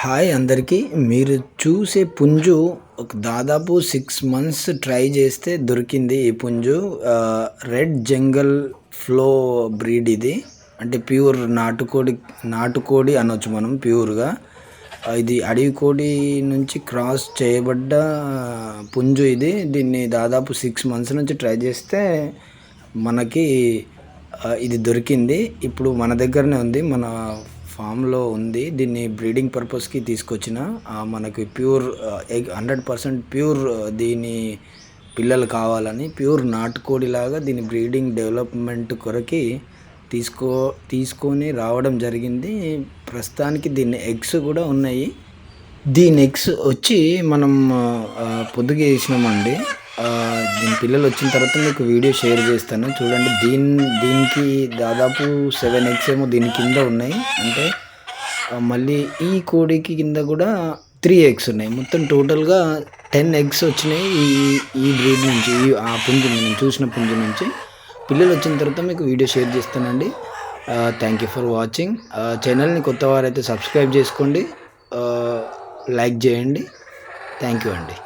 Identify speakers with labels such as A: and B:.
A: Hi అందరికీ. మీరు చూసే పుంజు ఒక దాదాపు 6 మంత్స్ ట్రై చేస్తే దొరికింది. ఈ పుంజు రెడ్ జంగల్ ఫ్లో బ్రీడ్. ఇది అంటే ప్యూర్ నాటుకోడి అనొచ్చు మనం ప్యూర్గా. ఇది అడవి కోడి నుంచి క్రాస్ చేయబడ్డ పుంజు. దీన్ని దాదాపు 6 మంత్స్ నుంచి ట్రై చేస్తే మనకి ఇది దొరికింది. ఇప్పుడు మన దగ్గరనే ఉంది, మన ఫామ్లో ఉంది. దీన్ని బ్రీడింగ్ పర్పస్కి తీసుకొచ్చిన మనకి ప్యూర్ 100% ప్యూర్ దీని పిల్లలు కావాలని ప్యూర్ నాటుకోడిలాగా దీని బ్రీడింగ్ డెవలప్మెంట్ కొరకి తీసుకొని రావడం జరిగింది. ప్రస్తుతానికి దీని ఎగ్స్ కూడా ఉన్నాయి. దీని ఎగ్స్ వచ్చి మనం పొద్దుగా వేసినామండి. దీని పిల్లలు వచ్చిన తర్వాత మీకు వీడియో షేర్ చేస్తాను, చూడండి. దీనికి దాదాపు 7 ఎగ్స్ ఏమో దీని కింద ఉన్నాయి. అంటే మళ్ళీ ఈ కోడికి కింద కూడా 3 ఎగ్స్ ఉన్నాయి. మొత్తం టోటల్గా 10 ఎగ్స్ వచ్చినాయి ఈ బ్రీడ్ నుంచి, ఆ పుంజు నేను చూసిన పుంజు నుంచి. పిల్లలు వచ్చిన తర్వాత మీకు వీడియో షేర్ చేస్తానండి. Thank you for watching. ఛానల్ని కొత్త వారైతే సబ్స్క్రైబ్ చేసుకోండి, లైక్ చేయండి. థ్యాంక్ యూ అండి.